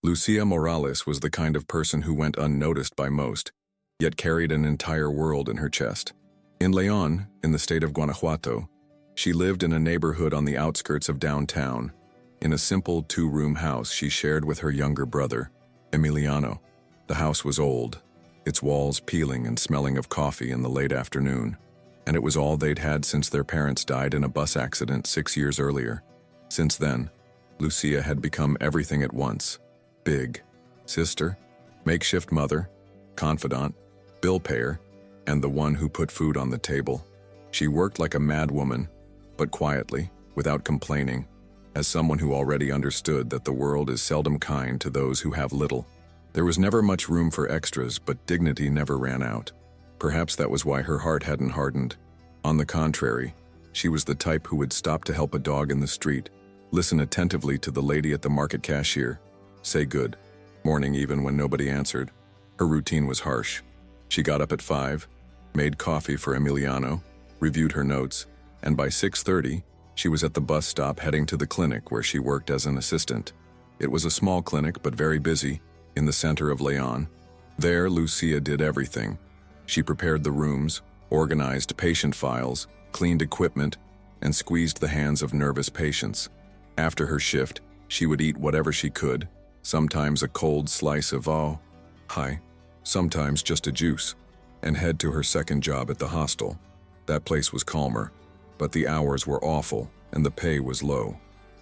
Lucia Morales was the kind of person who went unnoticed by most, yet carried an entire world in her chest. In León, in the state of Guanajuato, she lived in a neighborhood on the outskirts of downtown, in a simple two-room house she shared with her younger brother, Emiliano. The house was old, its walls peeling and smelling of coffee in the late afternoon, and it was all they'd had since their parents died in a bus accident 6 years earlier. Since then, Lucia had become everything at once: big, sister, makeshift mother, confidant, bill payer, and the one who put food on the table. She worked like a mad woman, but quietly, without complaining, as someone who already understood that the world is seldom kind to those who have little. There was never much room for extras, but dignity never ran out. Perhaps that was why her heart hadn't hardened. On the contrary, she was the type who would stop to help a dog in the street, listen attentively to the lady at the market cashier, say good morning even when nobody answered. Her routine was harsh. She got up at 5, made coffee for Emiliano, reviewed her notes, and by 6:30, she was at the bus stop heading to the clinic where she worked as an assistant. It was a small clinic but very busy, in the center of León. There, Lucia did everything. She prepared the rooms, organized patient files, cleaned equipment, and squeezed the hands of nervous patients. After her shift, she would eat whatever she could, sometimes a cold slice of sometimes just a juice, and head to her second job at the hostel. That place was calmer, but the hours were awful and the pay was low.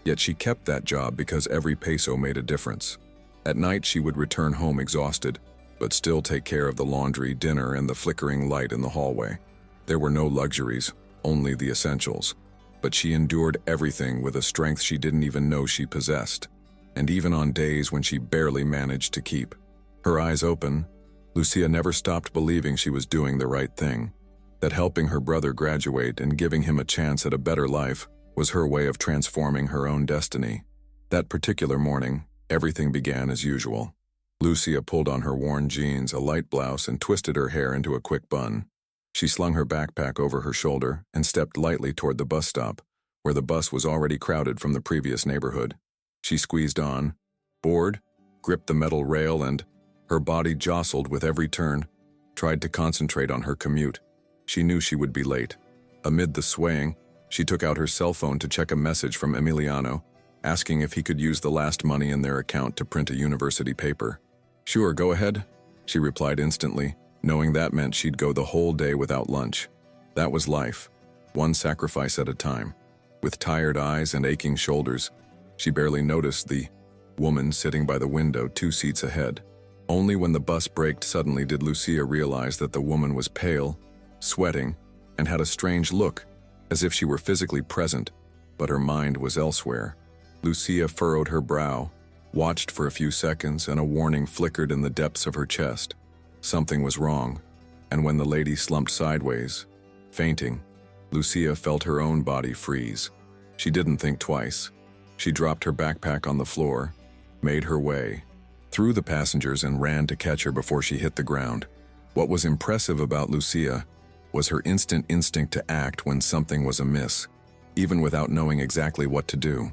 Yet she kept that job because every peso made a difference. At night she would return home exhausted, but still take care of the laundry, dinner, and the flickering light in the hallway. There were no luxuries, only the essentials. But she endured everything with a strength she didn't even know she possessed, and even on days when she barely managed to keep her eyes open, Lucia never stopped believing she was doing the right thing, that helping her brother graduate and giving him a chance at a better life was her way of transforming her own destiny. That particular morning, everything began as usual. Lucia pulled on her worn jeans, a light blouse, and twisted her hair into a quick bun. She slung her backpack over her shoulder and stepped lightly toward the bus stop, where the bus was already crowded from the previous neighborhood. She squeezed on, bored, gripped the metal rail, and, her body jostled with every turn, tried to concentrate on her commute. She knew she would be late. Amid the swaying, she took out her cell phone to check a message from Emiliano, asking if he could use the last money in their account to print a university paper. "Sure, go ahead," she replied instantly, knowing that meant she'd go the whole day without lunch. That was life, one sacrifice at a time. With tired eyes and aching shoulders, she barely noticed the woman sitting by the window 2 seats ahead. Only when the bus braked suddenly did Lucia realize that the woman was pale, sweating, and had a strange look, as if she were physically present, but her mind was elsewhere. Lucia furrowed her brow, watched for a few seconds, and a warning flickered in the depths of her chest. Something was wrong, and when the lady slumped sideways, fainting, Lucia felt her own body freeze. She didn't think twice. She dropped her backpack on the floor, made her way through the passengers, and ran to catch her before she hit the ground. What was impressive about Lucia was her instant instinct to act when something was amiss, even without knowing exactly what to do.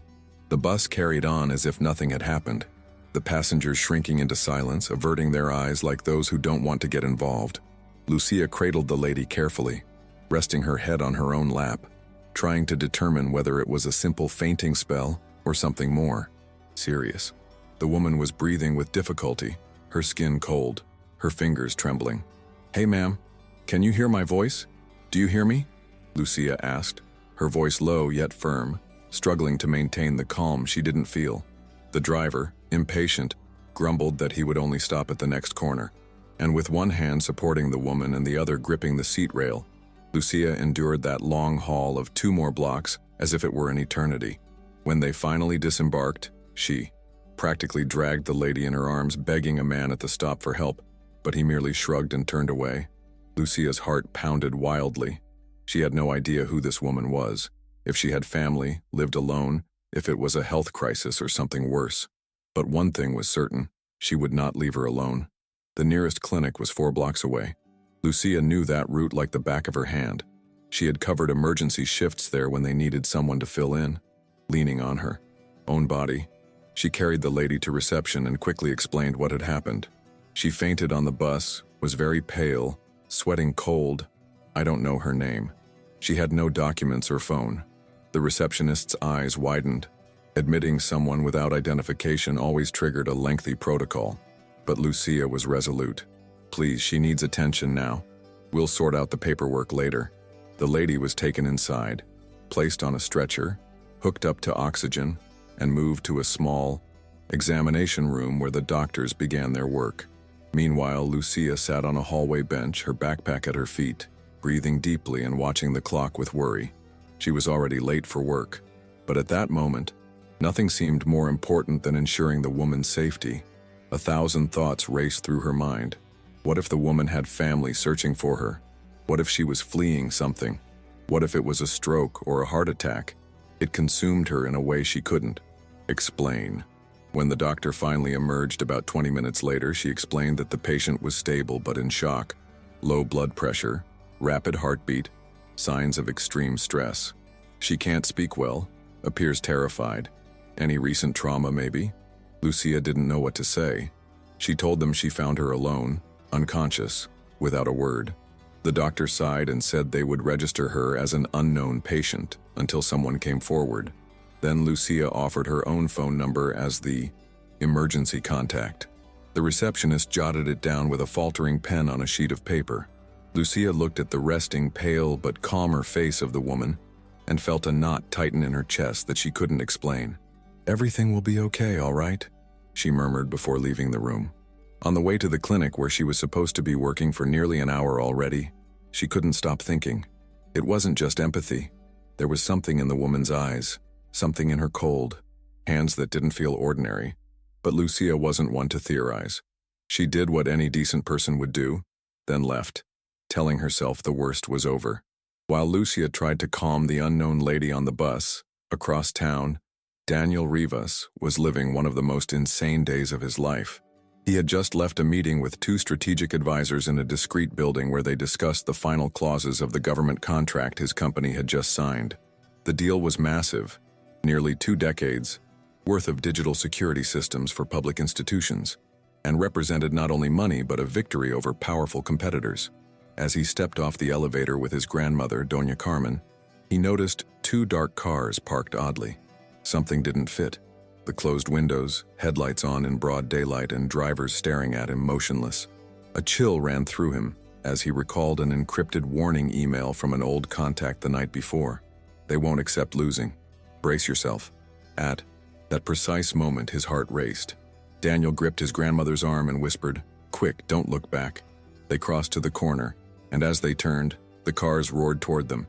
The bus carried on as if nothing had happened, the passengers shrinking into silence, averting their eyes like those who don't want to get involved. Lucia cradled the lady carefully, resting her head on her own lap, trying to determine whether it was a simple fainting spell or something more serious. The woman was breathing with difficulty, her skin cold, her fingers trembling. "Hey ma'am, can you hear my voice? Do you hear me?" Lucia asked, her voice low yet firm, struggling to maintain the calm she didn't feel. The driver, impatient, grumbled that he would only stop at the next corner, and with one hand supporting the woman and the other gripping the seat rail, Lucia endured that long haul of 2 more blocks as if it were an eternity. When they finally disembarked, she practically dragged the lady in her arms, begging a man at the stop for help, but he merely shrugged and turned away. Lucia's heart pounded wildly. She had no idea who this woman was, if she had family, lived alone, if it was a health crisis or something worse. But one thing was certain, she would not leave her alone. The nearest clinic was 4 blocks away. Lucia knew that route like the back of her hand. She had covered emergency shifts there when they needed someone to fill in. Leaning on her own body, She carried the lady to reception and quickly explained what had happened. She fainted on the bus, was very pale, sweating cold. I don't know her name. She had no documents or phone. The receptionist's eyes widened. Admitting someone without identification always triggered a lengthy protocol. But Lucia was resolute. Please, she needs attention now. We'll sort out the paperwork later. The lady was taken inside, placed on a stretcher, hooked up to oxygen, and moved to a small examination room where the doctors began their work. Meanwhile, Lucia sat on a hallway bench, her backpack at her feet, breathing deeply and watching the clock with worry. She was already late for work, but at that moment, nothing seemed more important than ensuring the woman's safety. 1,000 thoughts raced through her mind. What if the woman had family searching for her? What if she was fleeing something? What if it was a stroke or a heart attack? It consumed her in a way she couldn't explain. When the doctor finally emerged about 20 minutes later, she explained that the patient was stable but in shock. Low blood pressure, rapid heartbeat, signs of extreme stress. She can't speak well, appears terrified. Any recent trauma, maybe? Lucia didn't know what to say. She told them she found her alone, unconscious, without a word. The doctor sighed and said they would register her as an unknown patient until someone came forward. Then Lucia offered her own phone number as the emergency contact. The receptionist jotted it down with a faltering pen on a sheet of paper. Lucia looked at the resting, pale but calmer face of the woman and felt a knot tighten in her chest that she couldn't explain. "Everything will be okay, all right?" she murmured before leaving the room. On the way to the clinic where she was supposed to be working for nearly an hour already, she couldn't stop thinking. It wasn't just empathy. There was something in the woman's eyes, something in her cold hands that didn't feel ordinary. But Lucia wasn't one to theorize. She did what any decent person would do, then left, telling herself the worst was over. While Lucia tried to calm the unknown lady on the bus, across town, Daniel Rivas was living one of the most insane days of his life. He had just left a meeting with 2 strategic advisors in a discreet building where they discussed the final clauses of the government contract his company had just signed. The deal was massive, nearly 2 decades worth of digital security systems for public institutions, and represented not only money but a victory over powerful competitors. As he stepped off the elevator with his grandmother, Doña Carmen, he noticed 2 dark cars parked oddly. Something didn't fit. The closed windows, headlights on in broad daylight, and drivers staring at him motionless. A chill ran through him as he recalled an encrypted warning email from an old contact the night before. "They won't accept losing. Brace yourself." At that precise moment, his heart raced. Daniel gripped his grandmother's arm and whispered, "Quick, don't look back." They crossed to the corner, and as they turned, the cars roared toward them.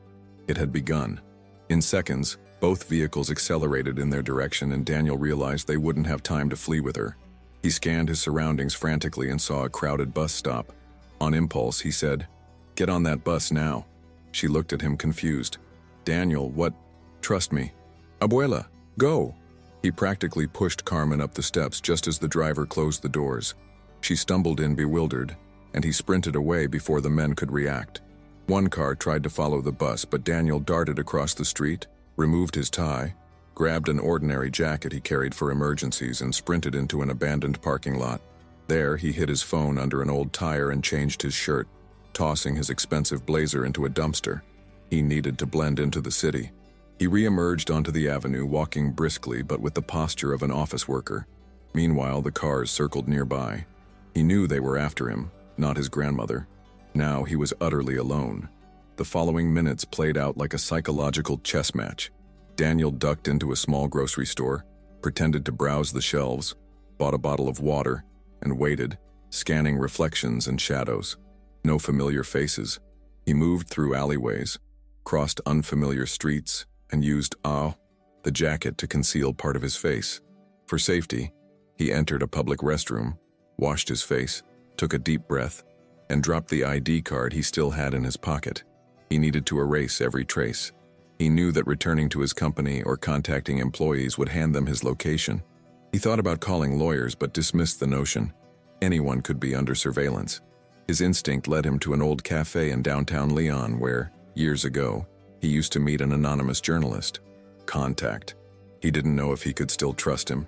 It had begun. In seconds, both vehicles accelerated in their direction, and Daniel realized they wouldn't have time to flee with her. He scanned his surroundings frantically and saw a crowded bus stop. On impulse, he said, "Get on that bus now." She looked at him confused. "Daniel, what? Trust me." "Abuela, go." He practically pushed Carmen up the steps just as the driver closed the doors. She stumbled in bewildered, and he sprinted away before the men could react. One car tried to follow the bus, but Daniel darted across the street, removed his tie, grabbed an ordinary jacket he carried for emergencies, and sprinted into an abandoned parking lot. There, he hid his phone under an old tire and changed his shirt, tossing his expensive blazer into a dumpster. He needed to blend into the city. He re-emerged onto the avenue, walking briskly but with the posture of an office worker. Meanwhile, the cars circled nearby. He knew they were after him, not his grandmother. Now he was utterly alone. The following minutes played out like a psychological chess match. Daniel ducked into a small grocery store, pretended to browse the shelves, bought a bottle of water, and waited, scanning reflections and shadows. No familiar faces. He moved through alleyways, crossed unfamiliar streets, and used the jacket to conceal part of his face. For safety, he entered a public restroom, washed his face, took a deep breath, and dropped the ID card he still had in his pocket. He needed to erase every trace. He knew that returning to his company or contacting employees would hand them his location. He thought about calling lawyers but dismissed the notion. Anyone could be under surveillance. His instinct led him to an old cafe in downtown Lyon where, years ago, he used to meet an anonymous journalist. Contact. He didn't know if he could still trust him.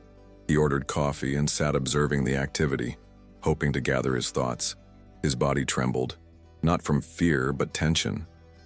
He ordered coffee and sat observing the activity, hoping to gather his thoughts. His body trembled, not from fear but tension.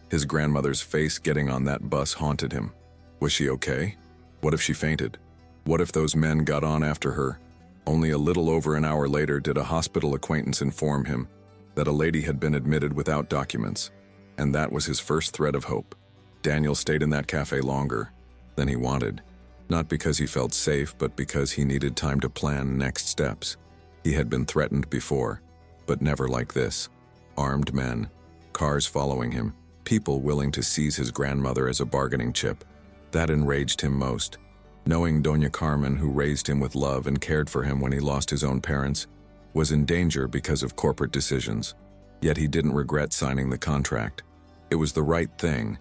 His grandmother's face getting on that bus haunted him. Was she okay? What if she fainted? What if those men got on after her? Only a little over an hour later did a hospital acquaintance inform him that a lady had been admitted without documents, and that was his first thread of hope. Daniel stayed in that cafe longer than he wanted, not because he felt safe, but because he needed time to plan next steps. He had been threatened before, but never like this. Armed men, cars following him, people willing to seize his grandmother as a bargaining chip. That enraged him most. Knowing Doña Carmen, who raised him with love and cared for him when he lost his own parents, was in danger because of corporate decisions. Yet he didn't regret signing the contract. It was the right thing,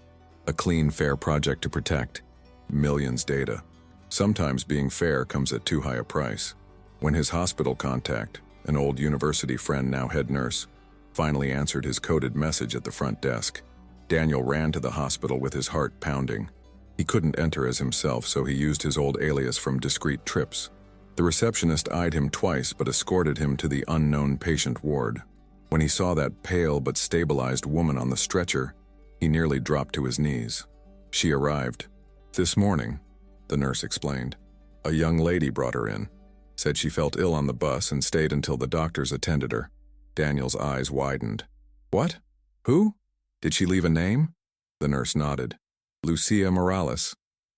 a clean, fair project to protect. Millions data. Sometimes being fair comes at too high a price. When his hospital contact, an old university friend, now head nurse, finally answered his coded message at the front desk, Daniel ran to the hospital with his heart pounding. He couldn't enter as himself, so he used his old alias from discreet trips. The receptionist eyed him twice but escorted him to the unknown patient ward. When he saw that pale but stabilized woman on the stretcher, he nearly dropped to his knees. She arrived this morning, the nurse explained. A young lady brought her in. Said she felt ill on the bus and stayed until the doctors attended her. Daniel's eyes widened. What? Who? Did she leave a name? The nurse nodded. Lucia Morales.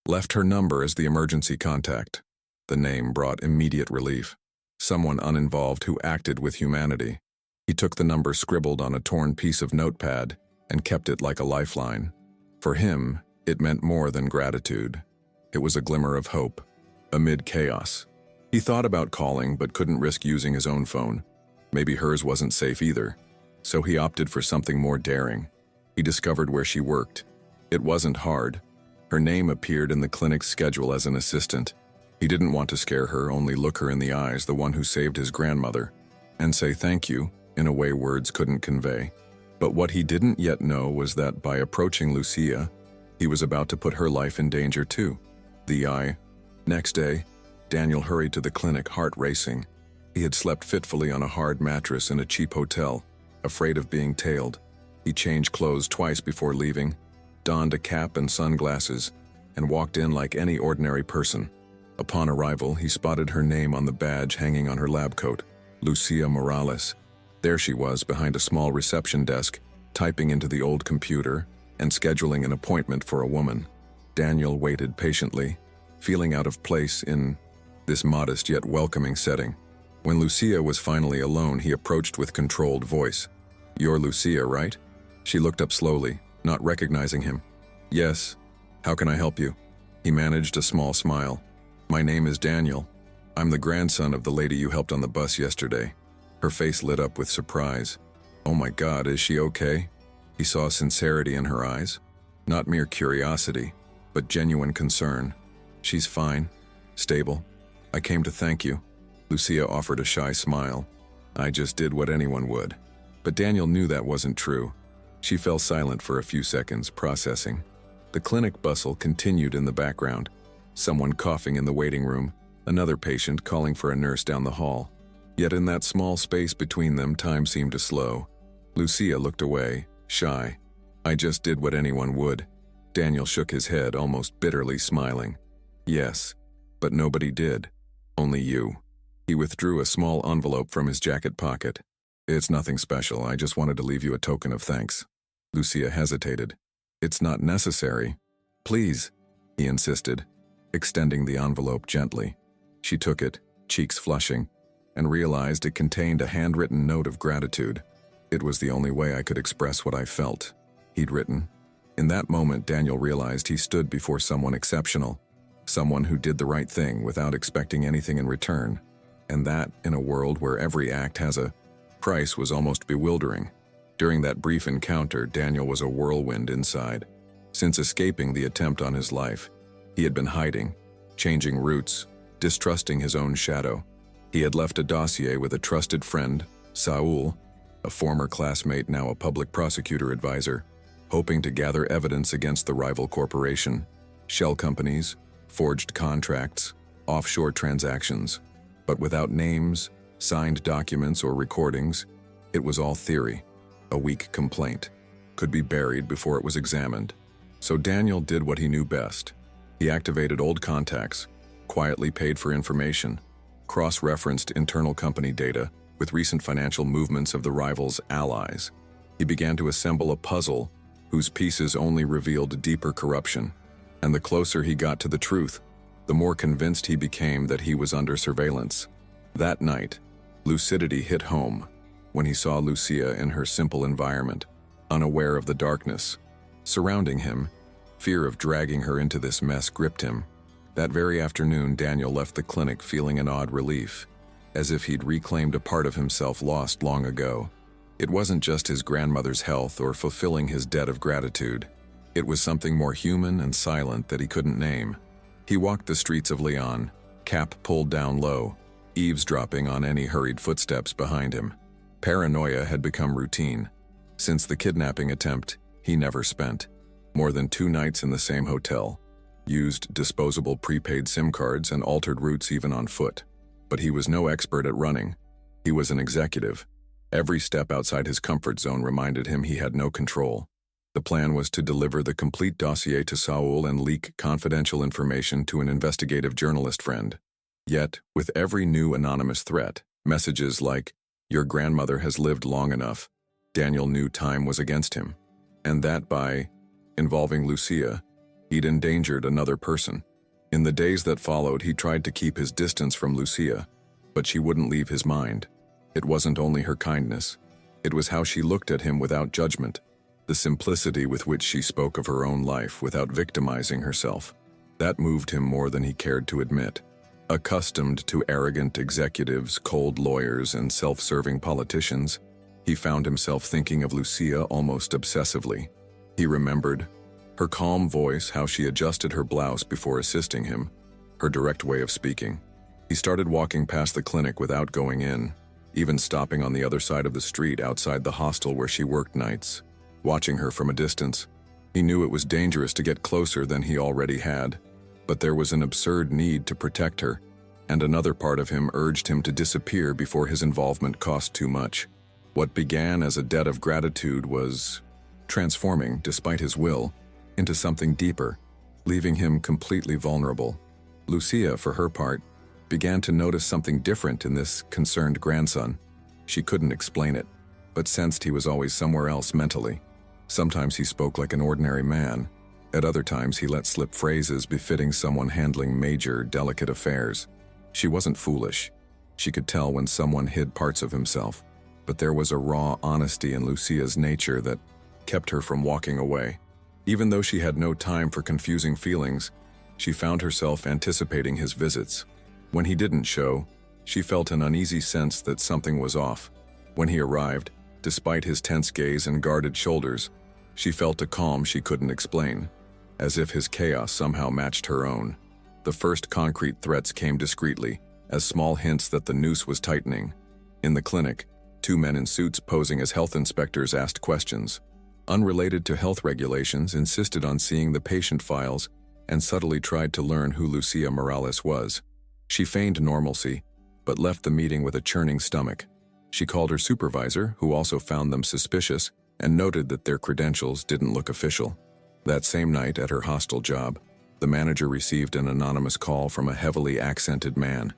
Left her number as the emergency contact. The name brought immediate relief. Someone uninvolved who acted with humanity. He took the number scribbled on a torn piece of notepad and kept it like a lifeline. For him, it meant more than gratitude. It was a glimmer of hope, amid chaos. He thought about calling but couldn't risk using his own phone. Maybe hers wasn't safe either. So he opted for something more daring. He discovered where she worked. It wasn't hard. Her name appeared in the clinic's schedule as an assistant. He didn't want to scare her, only look her in the eyes, the one who saved his grandmother, and say thank you in a way words couldn't convey. But what he didn't yet know was that by approaching Lucia, he was about to put her life in danger too. Next day, Daniel hurried to the clinic, heart racing. He had slept fitfully on a hard mattress in a cheap hotel, afraid of being tailed. He changed clothes twice before leaving, donned a cap and sunglasses, and walked in like any ordinary person. Upon arrival, he spotted her name on the badge hanging on her lab coat, Lucia Morales. There she was behind a small reception desk, typing into the old computer and scheduling an appointment for a woman. Daniel waited patiently, feeling out of place in this modest yet welcoming setting. When Lucia was finally alone, he approached with controlled voice. "You're Lucia, right?" She looked up slowly, not recognizing him. "Yes. How can I help you?" He managed a small smile. "My name is Daniel. I'm the grandson of the lady you helped on the bus yesterday." Her face lit up with surprise. "Oh my God, is she okay?" He saw sincerity in her eyes. Not mere curiosity, but genuine concern. "She's fine. Stable. I came to thank you." Lucia offered a shy smile. "I just did what anyone would." But Daniel knew that wasn't true. She fell silent for a few seconds, processing. The clinic bustle continued in the background. Someone coughing in the waiting room, another patient calling for a nurse down the hall. Yet in that small space between them, time seemed to slow. Lucia looked away, shy. "I just did what anyone would." Daniel shook his head, almost bitterly smiling. "Yes, but nobody did. Only you." He withdrew a small envelope from his jacket pocket. "It's nothing special, I just wanted to leave you a token of thanks." Lucia hesitated. "It's not necessary." "Please," he insisted, extending the envelope gently. She took it, cheeks flushing, and realized it contained a handwritten note of gratitude. "It was the only way I could express what I felt," he'd written. In that moment, Daniel realized he stood before someone exceptional, someone who did the right thing without expecting anything in return. And that, in a world where every act has a price, was almost bewildering. During that brief encounter, Daniel was a whirlwind inside. Since escaping the attempt on his life, he had been hiding, changing routes, distrusting his own shadow. He had left a dossier with a trusted friend, Saul, a former classmate, now a public prosecutor advisor, hoping to gather evidence against the rival corporation, shell companies, forged contracts, offshore transactions. But without names, signed documents, or recordings, it was all theory. A weak complaint could be buried before it was examined. So Daniel did what he knew best. He activated old contacts, quietly paid for information, cross-referenced internal company data with recent financial movements of the rival's allies. He began to assemble a puzzle whose pieces only revealed deeper corruption. And the closer he got to the truth, the more convinced he became that he was under surveillance. That night, lucidity hit home when he saw Lucia in her simple environment, unaware of the darkness surrounding him. Fear of dragging her into this mess gripped him. That very afternoon, Daniel left the clinic feeling an odd relief, as if he'd reclaimed a part of himself lost long ago. It wasn't just his grandmother's health or fulfilling his debt of gratitude. It was something more human and silent that he couldn't name. He walked the streets of Lyon, cap pulled down low, eavesdropping on any hurried footsteps behind him. Paranoia had become routine. Since the kidnapping attempt, he never spent more than 2 nights in the same hotel, used disposable prepaid SIM cards and altered routes even on foot. But he was no expert at running. He was an executive. Every step outside his comfort zone reminded him he had no control. The plan was to deliver the complete dossier to Saul and leak confidential information to an investigative journalist friend. Yet, with every new anonymous threat, messages like, "Your grandmother has lived long enough," Daniel knew time was against him. And that by involving Lucia, he'd endangered another person. In the days that followed, he tried to keep his distance from Lucia, but she wouldn't leave his mind. It wasn't only her kindness. It was how she looked at him without judgment, the simplicity with which she spoke of her own life without victimizing herself. That moved him more than he cared to admit. Accustomed to arrogant executives, cold lawyers, and self-serving politicians, he found himself thinking of Lucia almost obsessively. He remembered her calm voice, how she adjusted her blouse before assisting him, her direct way of speaking. He started walking past the clinic without going in, even stopping on the other side of the street outside the hostel where she worked nights, watching her from a distance. He knew it was dangerous to get closer than he already had, but there was an absurd need to protect her, and another part of him urged him to disappear before his involvement cost too much. What began as a debt of gratitude was transforming, despite his will, into something deeper, leaving him completely vulnerable. Lucia, for her part, began to notice something different in this concerned grandson. She couldn't explain it, but sensed he was always somewhere else mentally. Sometimes he spoke like an ordinary man. At other times he let slip phrases befitting someone handling major, delicate affairs. She wasn't foolish. She could tell when someone hid parts of himself, but there was a raw honesty in Lucia's nature that kept her from walking away. Even though she had no time for confusing feelings, she found herself anticipating his visits. When he didn't show, she felt an uneasy sense that something was off. When he arrived, despite his tense gaze and guarded shoulders, she felt a calm she couldn't explain, as if his chaos somehow matched her own. The first concrete threats came discreetly, as small hints that the noose was tightening. In the clinic, 2 men in suits posing as health inspectors asked questions. Unrelated to health regulations, insisted on seeing the patient files and subtly tried to learn who Lucia Morales was. She feigned normalcy, but left the meeting with a churning stomach. She called her supervisor, who also found them suspicious, and noted that their credentials didn't look official. That same night at her hostel job, the manager received an anonymous call from a heavily accented man.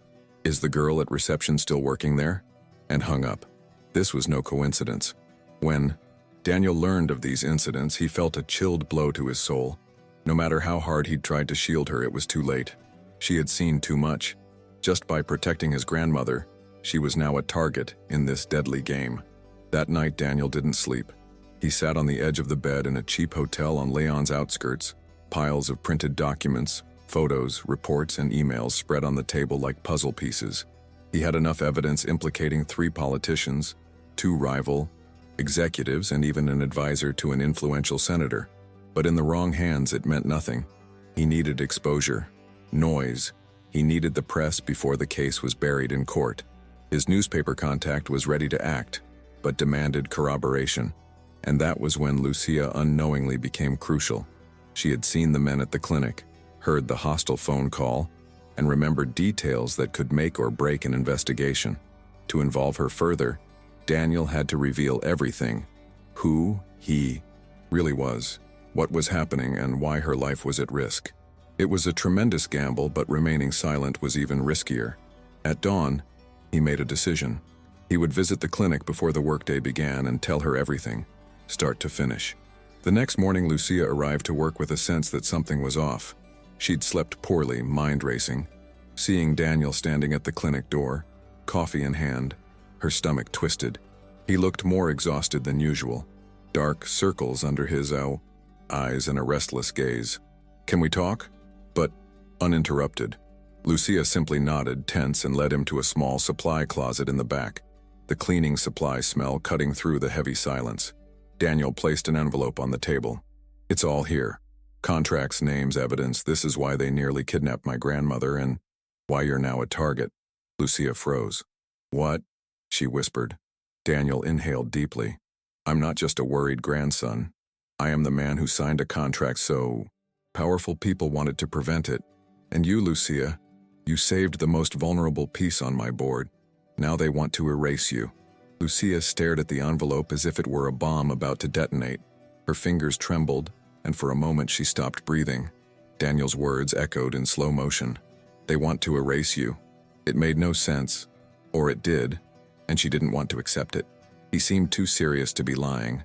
"Is the girl at reception still working there?" And hung up. This was no coincidence. When Daniel learned of these incidents, he felt a chilled blow to his soul. No matter how hard he'd tried to shield her, it was too late. She had seen too much. Just by protecting his grandmother, she was now a target in this deadly game. That night, Daniel didn't sleep. He sat on the edge of the bed in a cheap hotel on Lyon's outskirts. Piles of printed documents, photos, reports, and emails spread on the table like puzzle pieces. He had enough evidence implicating 3 politicians, 2 rival executives, and even an advisor to an influential senator. But in the wrong hands, it meant nothing. He needed exposure, noise. He needed the press before the case was buried in court. His newspaper contact was ready to act, but demanded corroboration. And that was when Lucia unknowingly became crucial. She had seen the men at the clinic, heard the hostile phone call, and remembered details that could make or break an investigation. To involve her further, Daniel had to reveal everything: who he really was, what was happening, and why her life was at risk. It was a tremendous gamble, but remaining silent was even riskier. At dawn, he made a decision. He would visit the clinic before the workday began and tell her everything, start to finish. The next morning, Lucia arrived to work with a sense that something was off. She'd slept poorly, mind racing. Seeing Daniel standing at the clinic door, coffee in hand, her stomach twisted. He looked more exhausted than usual. Dark circles under his eyes and a restless gaze. "Can we talk?" But uninterrupted. Lucia simply nodded, tense, and led him to a small supply closet in the back, the cleaning supply smell cutting through the heavy silence. Daniel placed an envelope on the table. "It's all here. Contracts, names, evidence. This is why they nearly kidnapped my grandmother and why you're now a target." Lucia froze. "What?" she whispered. Daniel inhaled deeply. "I'm not just a worried grandson. I am the man who signed a contract so powerful people wanted to prevent it. And you, Lucia, you saved the most vulnerable piece on my board. Now they want to erase you." Lucia stared at the envelope as if it were a bomb about to detonate. Her fingers trembled, and for a moment she stopped breathing. Daniel's words echoed in slow motion. "They want to erase you." It made no sense, or it did, and she didn't want to accept it. He seemed too serious to be lying,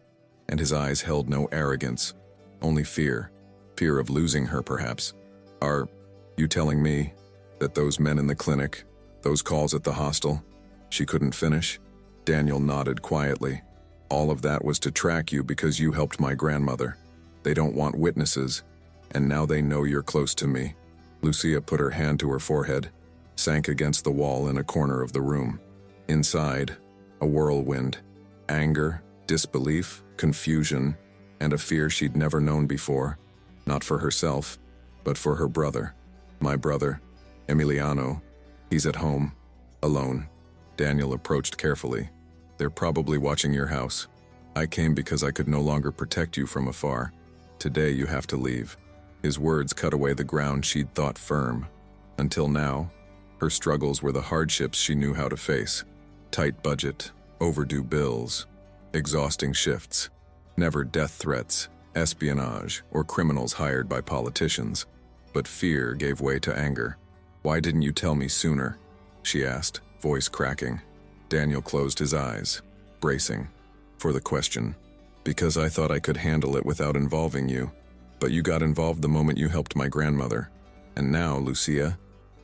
and his eyes held no arrogance, only fear. Fear of losing her, perhaps. "Are you telling me that those men in the clinic, those calls at the hostel?" She couldn't finish. Daniel nodded quietly. "All of that was to track you because you helped my grandmother. They don't want witnesses, and now they know you're close to me." Lucia put her hand to her forehead, sank against the wall in a corner of the room. Inside, a whirlwind. Anger, disbelief, confusion, and a fear she'd never known before. Not for herself, but for her brother. "My brother, Emiliano, he's at home, alone." Daniel approached carefully. "They're probably watching your house. I came because I could no longer protect you from afar. Today you have to leave." His words cut away the ground she'd thought firm. Until now, her struggles were the hardships she knew how to face. Tight budget, overdue bills, exhausting shifts. Never death threats, espionage, or criminals hired by politicians. But fear gave way to anger. "Why didn't you tell me sooner?" she asked, voice cracking. Daniel closed his eyes, bracing for the question. "Because I thought I could handle it without involving you. But you got involved the moment you helped my grandmother. And now, Lucia,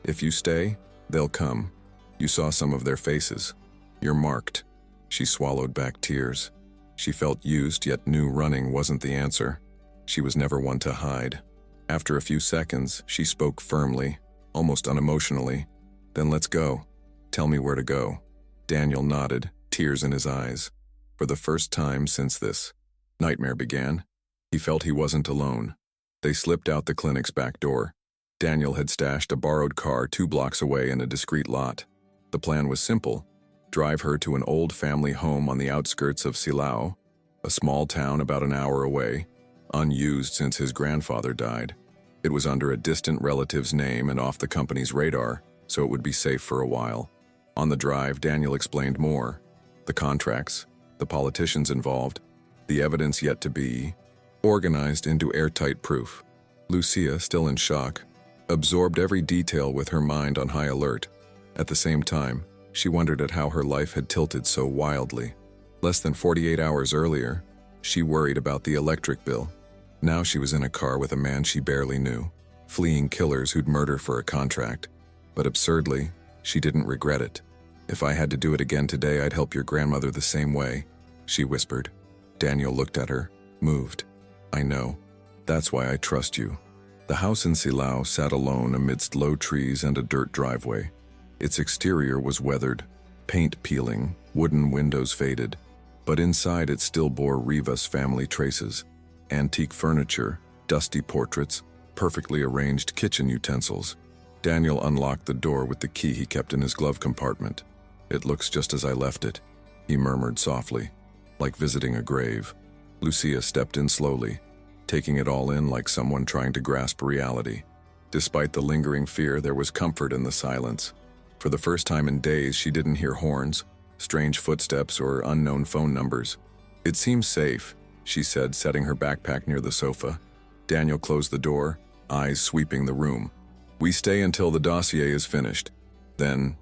if you stay, they'll come. You saw some of their faces. You're marked." She swallowed back tears. She felt used, yet knew running wasn't the answer. She was never one to hide. After a few seconds, she spoke firmly, almost unemotionally. "Then let's go. Tell me where to go." Daniel nodded, tears in his eyes. For the first time since this nightmare began, he felt he wasn't alone. They slipped out the clinic's back door. Daniel had stashed a borrowed car 2 blocks away in a discreet lot. The plan was simple: drive her to an old family home on the outskirts of Silao, a small town about an hour away, unused since his grandfather died. It was under a distant relative's name and off the company's radar, so it would be safe for a while. On the drive, Daniel explained more. The contracts, the politicians involved, the evidence yet to be organized into airtight proof. Lucia, still in shock, absorbed every detail with her mind on high alert. At the same time, she wondered at how her life had tilted so wildly. Less than 48 hours earlier, she worried about the electric bill. Now she was in a car with a man she barely knew, fleeing killers who'd murder for a contract. But absurdly, she didn't regret it. "If I had to do it again today, I'd help your grandmother the same way," she whispered. Daniel looked at her, moved. "I know. That's why I trust you." The house in Silao sat alone amidst low trees and a dirt driveway. Its exterior was weathered, paint peeling, wooden windows faded, but inside it still bore Rivas family traces: antique furniture, dusty portraits, perfectly arranged kitchen utensils. Daniel unlocked the door with the key he kept in his glove compartment. "It looks just as I left it," he murmured softly, "like visiting a grave." Lucia stepped in slowly, taking it all in like someone trying to grasp reality. Despite the lingering fear, there was comfort in the silence. For the first time in days, she didn't hear horns, strange footsteps, or unknown phone numbers. "It seems safe," she said, setting her backpack near the sofa. Daniel closed the door, eyes sweeping the room. "We stay until the dossier is finished. Then,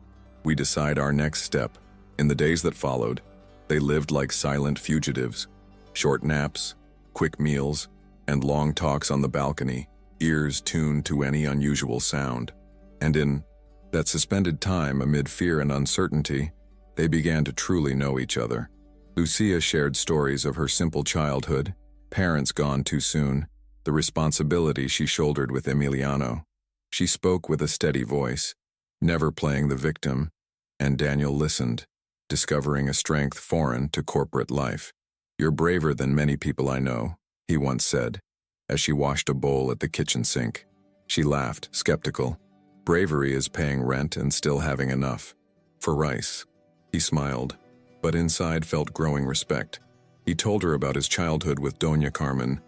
we decide our next step." In the days that followed, they lived like silent fugitives. Short naps, quick meals, and long talks on the balcony, ears tuned to any unusual sound. And in that suspended time amid fear and uncertainty, they began to truly know each other. Lucia shared stories of her simple childhood, parents gone too soon, the responsibility she shouldered with Emiliano. She spoke with a steady voice, never playing the victim, and Daniel listened, discovering a strength foreign to corporate life. "You're braver than many people I know," he once said, as she washed a bowl at the kitchen sink. She laughed, skeptical. "Bravery is paying rent and still having enough. For rice." He smiled, but inside felt growing respect. He told her about his childhood with Doña Carmen,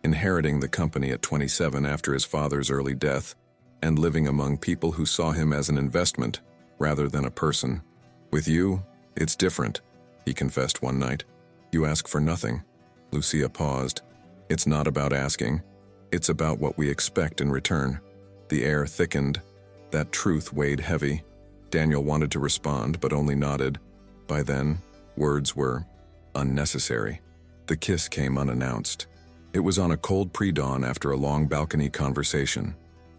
inheriting the company at 27 after his father's early death, and living among people who saw him as an investment rather than a person. "With you, it's different," he confessed one night. "You ask for nothing." Lucia paused. "It's not about asking. It's about what we expect in return." The air thickened. That truth weighed heavy. Daniel wanted to respond, but only nodded. By then, words were unnecessary. The kiss came unannounced. It was on a cold pre-dawn after a long balcony conversation.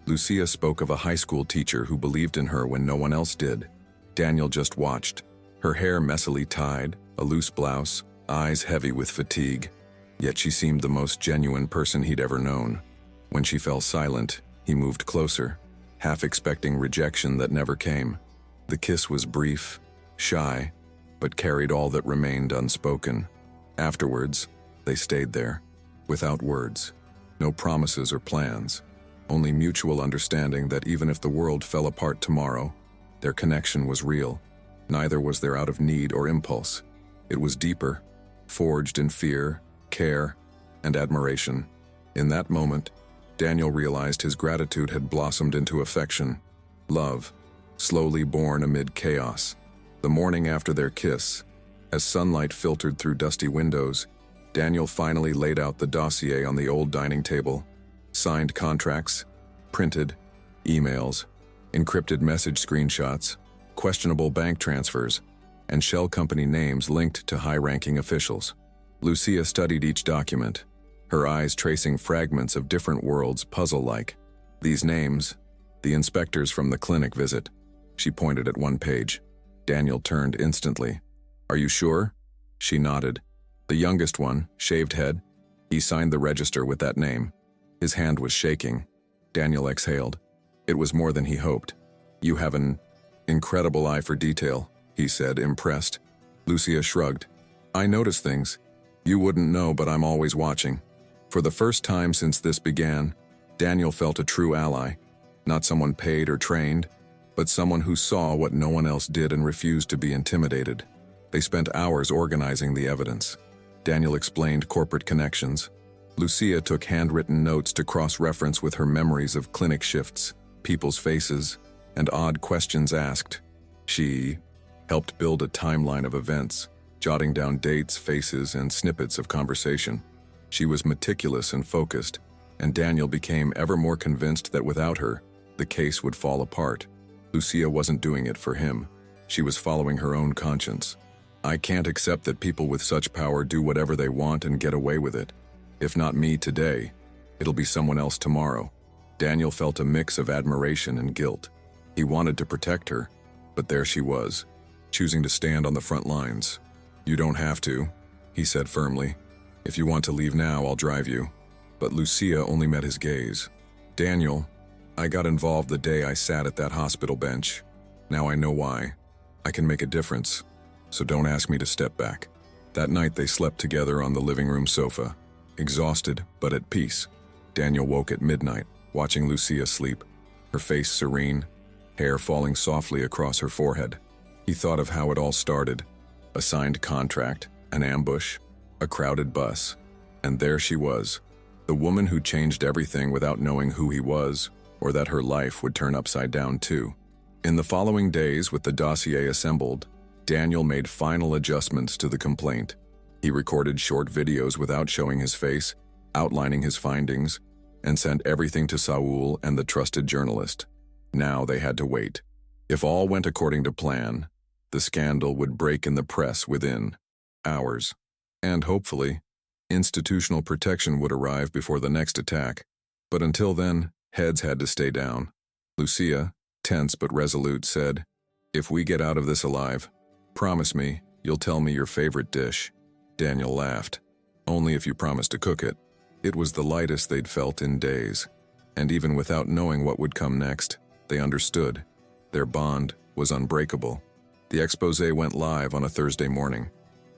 Lucia spoke of a high school teacher who believed in her when no one else did. Daniel just watched. Her hair messily tied, a loose blouse, eyes heavy with fatigue. Yet she seemed the most genuine person he'd ever known. When she fell silent, he moved closer, half expecting rejection that never came. The kiss was brief, shy, but carried all that remained unspoken. Afterwards, they stayed there, without words. No promises or plans, only mutual understanding that even if the world fell apart tomorrow, their connection was real. Neither was there out of need or impulse. It was deeper, forged in fear, care, and admiration. In that moment, Daniel realized his gratitude had blossomed into affection, love, slowly born amid chaos. The morning after their kiss, as sunlight filtered through dusty windows, Daniel finally laid out the dossier on the old dining table. Signed contracts, printed, emails, encrypted message screenshots, questionable bank transfers, and shell company names linked to high-ranking officials. Lucia studied each document, her eyes tracing fragments of different worlds puzzle-like. These names, the inspectors from the clinic visit. She pointed at one page. Daniel turned instantly. "Are you sure?" She nodded. "The youngest one, shaved head." He signed the register with that name. His hand was shaking. Daniel exhaled. It was more than he hoped. "You have an incredible eye for detail," he said, impressed. Lucia shrugged. "I notice things. You wouldn't know, but I'm always watching." For the first time since this began, Daniel felt a true ally. Not someone paid or trained, but someone who saw what no one else did and refused to be intimidated. They spent hours organizing the evidence. Daniel explained corporate connections. Lucia took handwritten notes to cross-reference with her memories of clinic shifts, people's faces, and odd questions asked. She helped build a timeline of events, jotting down dates, faces, and snippets of conversation. She was meticulous and focused, and Daniel became ever more convinced that without her, the case would fall apart. Lucia wasn't doing it for him. She was following her own conscience. "I can't accept that people with such power do whatever they want and get away with it. If not me today, it'll be someone else tomorrow." Daniel felt a mix of admiration and guilt. He wanted to protect her, but there she was, choosing to stand on the front lines. "You don't have to," he said firmly. "If you want to leave now, I'll drive you." But Lucia only met his gaze. "Daniel, I got involved the day I sat at that hospital bench. Now I know why. I can make a difference, so don't ask me to step back." That night they slept together on the living room sofa, exhausted but at peace. Daniel woke at midnight, watching Lucia sleep, her face serene, hair falling softly across her forehead. He thought of how it all started: a signed contract, an ambush, a crowded bus, and there she was, the woman who changed everything without knowing who he was or that her life would turn upside down too. In the following days, with the dossier assembled, Daniel made final adjustments to the complaint. He recorded short videos without showing his face, outlining his findings, and sent everything to Saul and the trusted journalist. Now they had to wait. If all went according to plan, the scandal would break in the press within hours. And hopefully, institutional protection would arrive before the next attack. But until then, heads had to stay down. Lucia, tense but resolute, said, "If we get out of this alive, promise me you'll tell me your favorite dish." Daniel laughed. "Only if you promise to cook it." It was the lightest they'd felt in days. And even without knowing what would come next, they understood. Their bond was unbreakable. The exposé went live on a Thursday morning.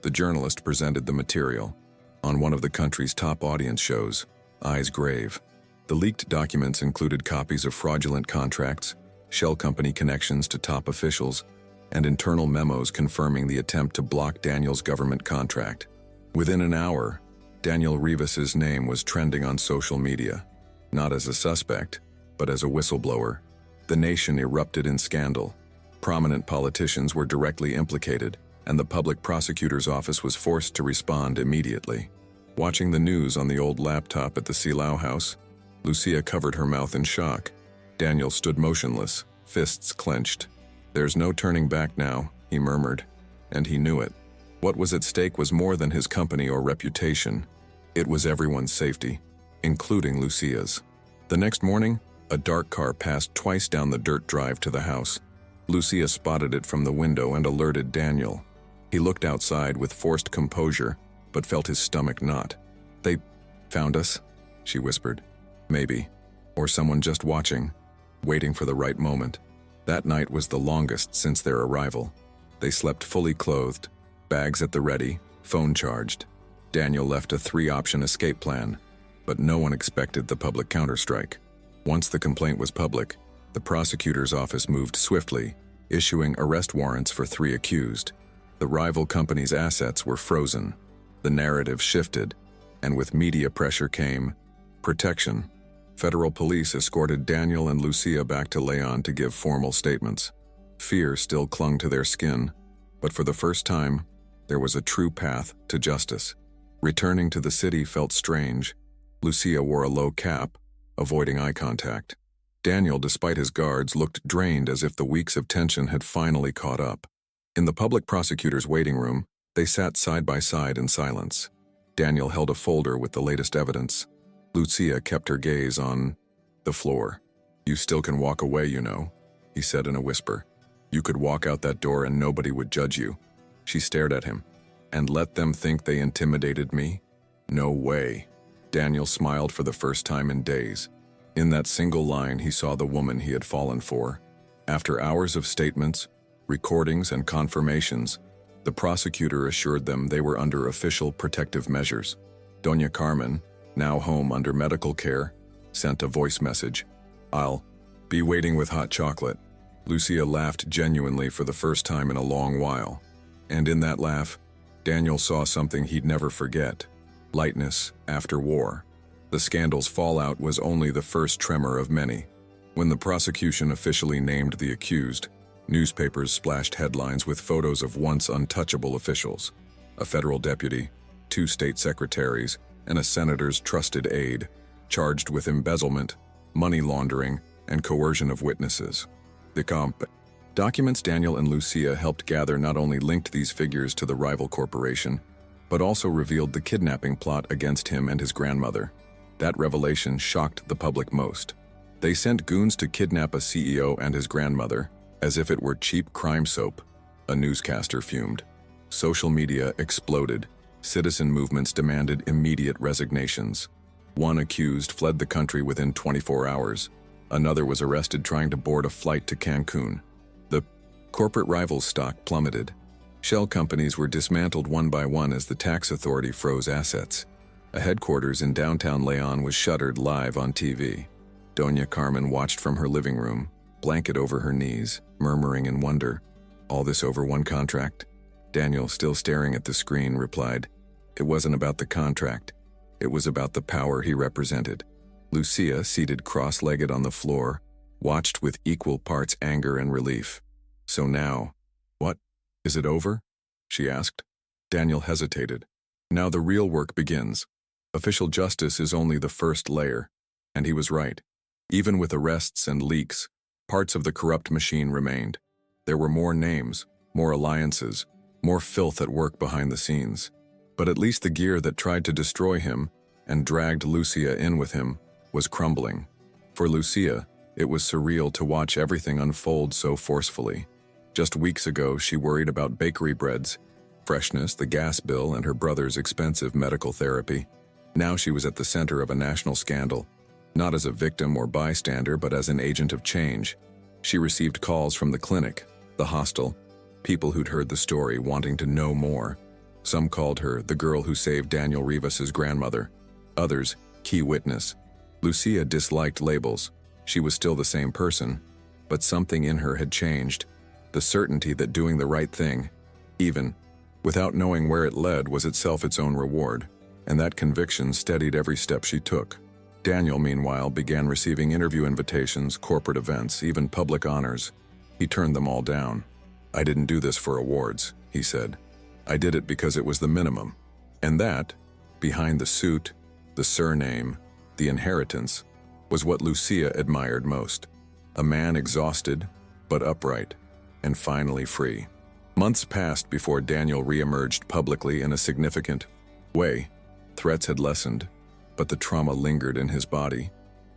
The journalist presented the material on one of the country's top audience shows, eyes grave. The leaked documents included copies of fraudulent contracts, shell company connections to top officials, and internal memos confirming the attempt to block Daniel's government contract. Within an hour, Daniel Rivas's name was trending on social media, not as a suspect, but as a whistleblower. The nation erupted in scandal. Prominent politicians were directly implicated, and the public prosecutor's office was forced to respond immediately. Watching the news on the old laptop at the Silao house, Lucia covered her mouth in shock. Daniel stood motionless, fists clenched. "There's no turning back now," he murmured, and he knew it. What was at stake was more than his company or reputation. It was everyone's safety, including Lucia's. The next morning, a dark car passed twice down the dirt drive to the house. Lucia spotted it from the window and alerted Daniel. He looked outside with forced composure, but felt his stomach knot. "They found us?" she whispered. "Maybe. Or someone just watching, waiting for the right moment." That night was the longest since their arrival. They slept fully clothed, bags at the ready, phone charged. Daniel left a 3-option escape plan, but no one expected the public counterstrike. Once the complaint was public, the prosecutor's office moved swiftly, issuing arrest warrants for 3 accused. The rival company's assets were frozen. The narrative shifted, and with media pressure came protection. Federal police escorted Daniel and Lucia back to Leon to give formal statements. Fear still clung to their skin, but for the first time, there was a true path to justice. Returning to the city felt strange. Lucia wore a low cap, avoiding eye contact. Daniel, despite his guards, looked drained, as if the weeks of tension had finally caught up. In the public prosecutor's waiting room, they sat side by side in silence. Daniel held a folder with the latest evidence. Lucia kept her gaze on the floor. "You still can walk away, you know," he said in a whisper. "You could walk out that door and nobody would judge you." She stared at him. "And let them think they intimidated me? No way." Daniel smiled for the first time in days. In that single line, he saw the woman he had fallen for. After hours of statements, recordings, and confirmations, the prosecutor assured them they were under official protective measures. Doña Carmen, now home under medical care, sent a voice message. "I'll be waiting with hot chocolate." Lucia laughed genuinely for the first time in a long while. And in that laugh, Daniel saw something he'd never forget: lightness after war. The scandal's fallout was only the first tremor of many. When the prosecution officially named the accused, newspapers splashed headlines with photos of once untouchable officials: a federal deputy, 2 state secretaries, and a senator's trusted aide, charged with embezzlement, money laundering, and coercion of witnesses. The documents Daniel and Lucia helped gather not only linked these figures to the rival corporation, but also revealed the kidnapping plot against him and his grandmother. That revelation shocked the public most. They sent goons to kidnap a CEO and his grandmother, as if it were cheap crime soap, a newscaster fumed. Social media exploded. Citizen movements demanded immediate resignations. One accused fled the country within 24 hours. Another was arrested trying to board a flight to Cancun. The corporate rivals' stock plummeted. Shell companies were dismantled one by one as the tax authority froze assets. A headquarters in downtown Leon was shuttered live on TV. Doña Carmen watched from her living room, blanket over her knees, murmuring in wonder, "All this over one contract?" Daniel, still staring at the screen, replied, "It wasn't about the contract. It was about the power he represented." Lucia, seated cross-legged on the floor, watched with equal parts anger and relief. So now, what? Is it over? She asked. Daniel hesitated. Now the real work begins. Official justice is only the first layer. And he was right. Even with arrests and leaks, parts of the corrupt machine remained. There were more names, more alliances, more filth at work behind the scenes. But at least the gear that tried to destroy him and dragged Lucia in with him was crumbling. For Lucia, it was surreal to watch everything unfold so forcefully. Just weeks ago, she worried about bakery breads, freshness, the gas bill, and her brother's expensive medical therapy. Now she was at the center of a national scandal, not as a victim or bystander, but as an agent of change. She received calls from the clinic, the hostel, people who'd heard the story wanting to know more. Some called her the girl who saved Daniel Rivas's grandmother. Others, key witness. Lucia disliked labels. She was still the same person, but something in her had changed. The certainty that doing the right thing, even without knowing where it led, was itself its own reward, and that conviction steadied every step she took. Daniel, meanwhile, began receiving interview invitations, corporate events, even public honors. He turned them all down. "I didn't do this for awards," he said. "I did it because it was the minimum." And that, behind the suit, the surname, the inheritance, was what Lucia admired most. A man exhausted, but upright, and finally free. Months passed before Daniel re-emerged publicly in a significant way. Threats had lessened, but the trauma lingered in his body.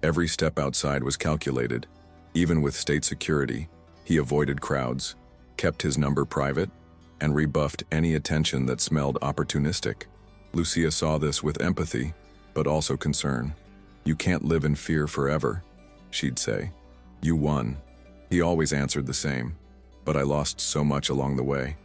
Every step outside was calculated. Even with state security, he avoided crowds, kept his number private, and rebuffed any attention that smelled opportunistic. Lucia saw this with empathy, but also concern. "You can't live in fear forever," she'd say. "You won." He always answered the same. "But I lost so much along the way."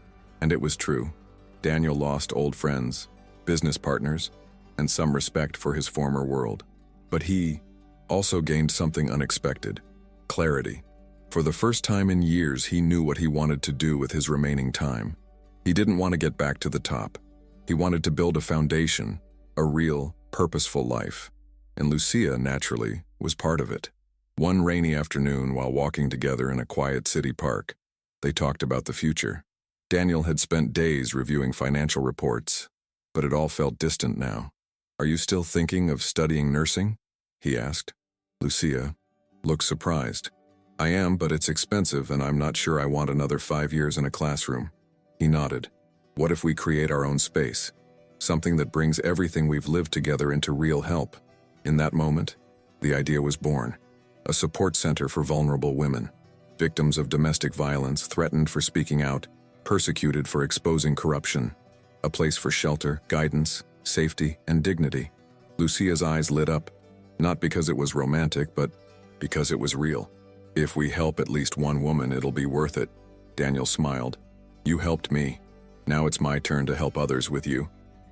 And it was true. Daniel lost old friends, business partners, and some respect for his former world. But he also gained something unexpected: clarity. For the first time in years, he knew what he wanted to do with his remaining time. He didn't want to get back to the top. He wanted to build a foundation, a real, purposeful life. And Lucia, naturally, was part of it. One rainy afternoon, while walking together in a quiet city park, they talked about the future. Daniel had spent days reviewing financial reports, but it all felt distant now. "Are you still thinking of studying nursing?" he asked. Lucia looked surprised. "I am, but it's expensive, and I'm not sure I want another 5 years in a classroom." He nodded. "What if we create our own space? Something that brings everything we've lived together into real help?" In that moment, the idea was born. A support center for vulnerable women, victims of domestic violence, threatened for speaking out, persecuted for exposing corruption. A place for shelter, guidance, safety, and dignity. Lucia's eyes lit up, not because it was romantic, but because it was real. "If we help at least one woman, it'll be worth it." Daniel smiled. "You helped me. Now it's my turn to help others with you."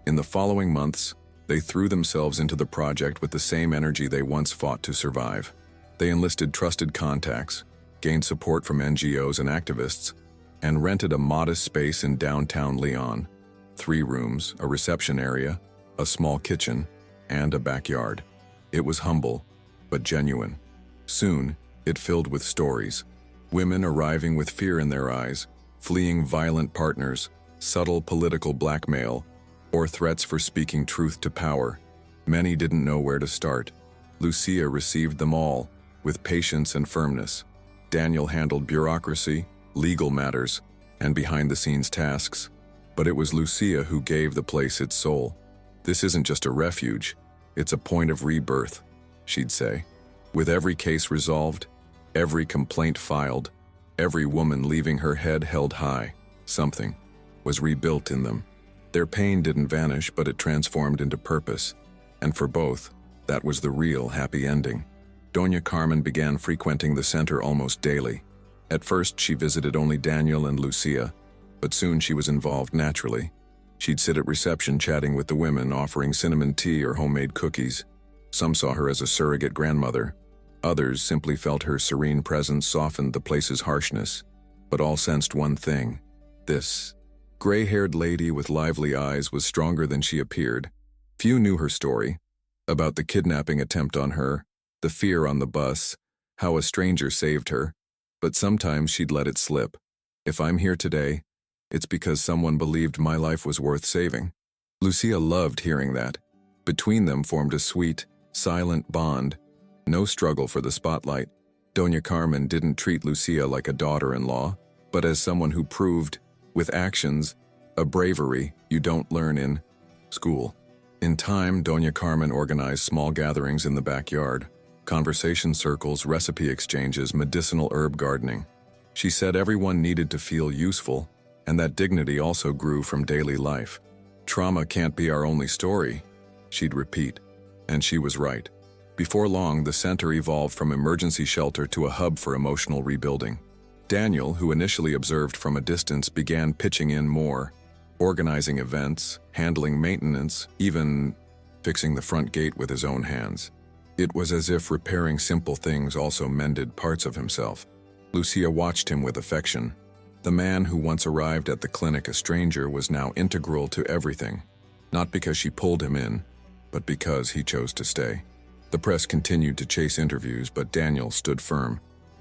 In the following months, they threw themselves into the project with the same energy they once fought to survive. They enlisted trusted contacts, gained support from NGOs and activists, and rented a modest space in downtown Lyon. 3 rooms, a reception area, a small kitchen, and a backyard. It was humble, but genuine. Soon, it filled with stories. Women arriving with fear in their eyes, fleeing violent partners, subtle political blackmail, or threats for speaking truth to power. Many didn't know where to start. Lucia received them all, with patience and firmness. Daniel handled bureaucracy, legal matters, and behind-the-scenes tasks. But it was Lucia who gave the place its soul. "This isn't just a refuge, it's a point of rebirth," she'd say. With every case resolved, every complaint filed, every woman leaving her head held high, something was rebuilt in them. Their pain didn't vanish, but it transformed into purpose. And for both, that was the real happy ending. Doña Carmen began frequenting the center almost daily. At first, she visited only Daniel and Lucia, but soon she was involved naturally. She'd sit at reception chatting with the women, offering cinnamon tea or homemade cookies. Some saw her as a surrogate grandmother. Others simply felt her serene presence softened the place's harshness. But all sensed one thing: this gray-haired lady with lively eyes was stronger than she appeared. Few knew her story, about the kidnapping attempt on her, the fear on the bus, how a stranger saved her, but sometimes she'd let it slip. If I'm here today, it's because someone believed my life was worth saving. Lucia loved hearing that. Between them formed a sweet, silent bond. No struggle for the spotlight. Doña Carmen didn't treat Lucia like a daughter-in-law, but as someone who proved, with actions, a bravery you don't learn in school. In time, Doña Carmen organized small gatherings in the backyard, conversation circles, recipe exchanges, medicinal herb gardening. She said everyone needed to feel useful, and that dignity also grew from daily life. Trauma can't be our only story, she'd repeat, and she was right. Before long, the center evolved from emergency shelter to a hub for emotional rebuilding. Daniel, who initially observed from a distance, began pitching in more, organizing events, handling maintenance, even fixing the front gate with his own hands. It was as if repairing simple things also mended parts of himself. Lucia watched him with affection. The man who once arrived at the clinic a stranger was now integral to everything, not because she pulled him in, but because he chose to stay. The press continued to chase interviews, but Daniel stood firm.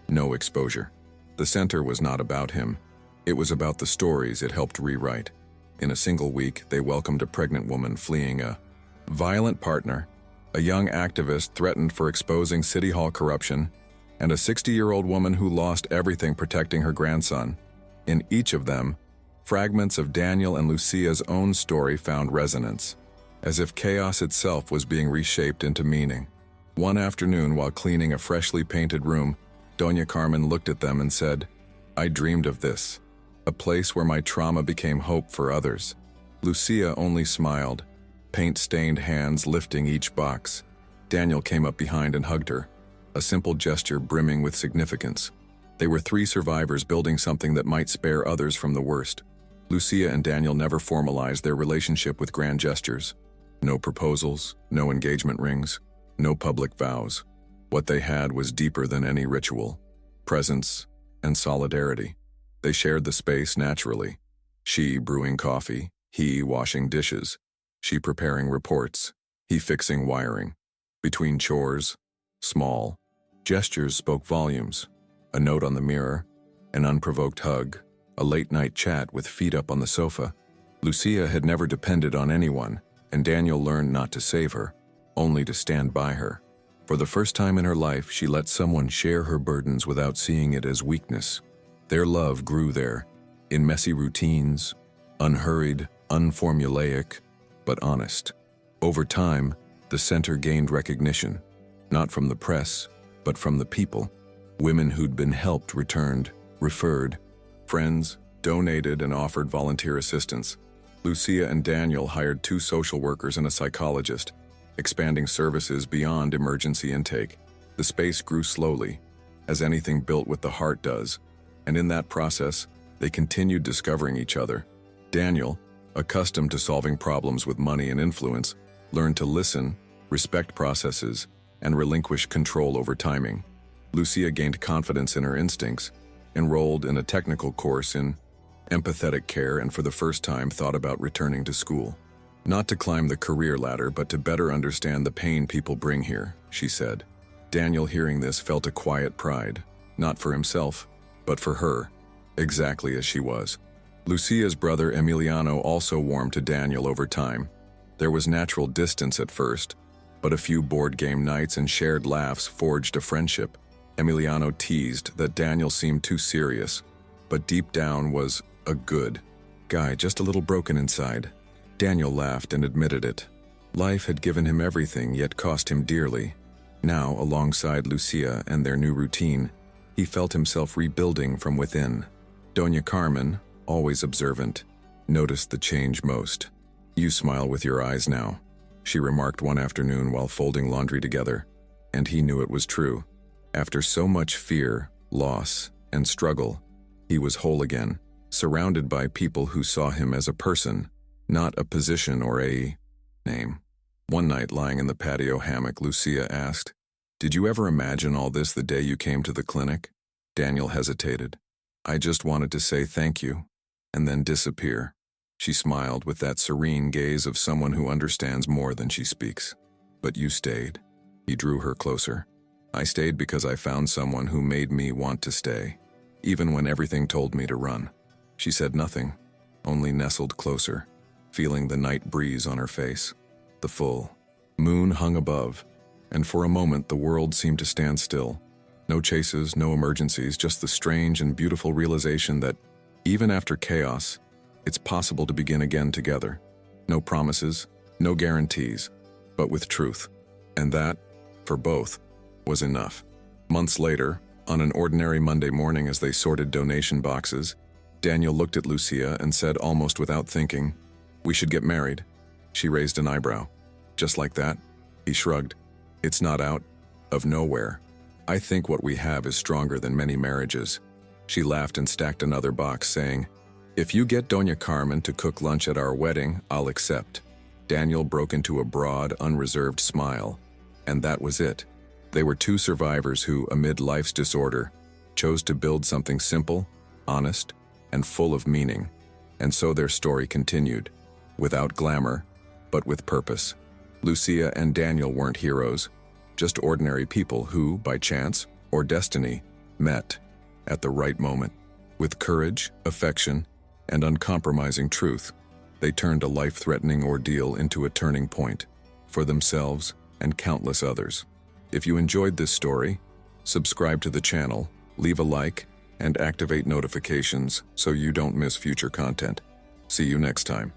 No exposure. The center was not about him. It was about the stories it helped rewrite. In a single week, they welcomed a pregnant woman fleeing a violent partner, a young activist threatened for exposing City Hall corruption, and a 60-year-old woman who lost everything protecting her grandson. In each of them, fragments of Daniel and Lucia's own story found resonance, as if chaos itself was being reshaped into meaning. One afternoon, while cleaning a freshly painted room, Doña Carmen looked at them and said, "I dreamed of this, a place where my trauma became hope for others." Lucia only smiled, paint-stained hands lifting each box. Daniel came up behind and hugged her, a simple gesture brimming with significance. They were three survivors building something that might spare others from the worst. Lucia and Daniel never formalized their relationship with grand gestures. No proposals, no engagement rings, no public vows. What they had was deeper than any ritual: presence and solidarity. They shared the space naturally. She brewing coffee, he washing dishes, she preparing reports, he fixing wiring. Between chores, small gestures spoke volumes. A note on the mirror, an unprovoked hug, a late-night chat with feet up on the sofa. Lucia had never depended on anyone, and Daniel learned not to save her, only to stand by her. For the first time in her life, she let someone share her burdens without seeing it as weakness. Their love grew there, in messy routines, unhurried, unformulaic, but honest. Over time, the center gained recognition, not from the press, but from the people. Women who'd been helped returned, referred. Friends donated and offered volunteer assistance. Lucia and Daniel hired 2 social workers and a psychologist, expanding services beyond emergency intake. The space grew slowly, as anything built with the heart does, and in that process, they continued discovering each other. Daniel, accustomed to solving problems with money and influence, learned to listen, respect processes, and relinquish control over timing. Lucia gained confidence in her instincts, enrolled in a technical course in empathetic care, and for the first time thought about returning to school. Not to climb the career ladder, but to better understand the pain people bring here, she said. Daniel, hearing this, felt a quiet pride, not for himself, but for her, exactly as she was. Lucia's brother Emiliano also warmed to Daniel over time. There was natural distance at first, but a few board game nights and shared laughs forged a friendship. Emiliano teased that Daniel seemed too serious, but deep down was a good guy, just a little broken inside. Daniel laughed and admitted it. Life had given him everything, yet cost him dearly. Now, alongside Lucia and their new routine, he felt himself rebuilding from within. Doña Carmen, always observant, noticed the change most. "You smile with your eyes now," she remarked one afternoon while folding laundry together, and he knew it was true. After so much fear, loss, and struggle, he was whole again, surrounded by people who saw him as a person, not a position or a name. One night, lying in the patio hammock, Lucia asked, "Did you ever imagine all this the day you came to the clinic?" Daniel hesitated. "I just wanted to say thank you, and then disappear." She smiled with that serene gaze of someone who understands more than she speaks. "But you stayed." He drew her closer. I stayed because I found someone who made me want to stay, even when everything told me to run. She said nothing, only nestled closer, feeling the night breeze on her face. The full moon hung above, and for a moment the world seemed to stand still. No chases, no emergencies, just the strange and beautiful realization that, even after chaos, it's possible to begin again together. No promises, no guarantees, but with truth. And that, for both, was enough. Months later, on an ordinary Monday morning as they sorted donation boxes, Daniel looked at Lucia and said almost without thinking, "We should get married." She raised an eyebrow. "Just like that?" He shrugged. "It's not out of nowhere. I think what we have is stronger than many marriages." She laughed and stacked another box, saying, "If you get Doña Carmen to cook lunch at our wedding, I'll accept." Daniel broke into a broad, unreserved smile. And that was it. They were two survivors who, amid life's disorder, chose to build something simple, honest, and full of meaning. And so their story continued, without glamour, but with purpose. Lucia and Daniel weren't heroes, just ordinary people who, by chance or destiny, met at the right moment. With courage, affection, and uncompromising truth, they turned a life-threatening ordeal into a turning point for themselves and countless others. If you enjoyed this story, subscribe to the channel, leave a like, and activate notifications so you don't miss future content. See you next time.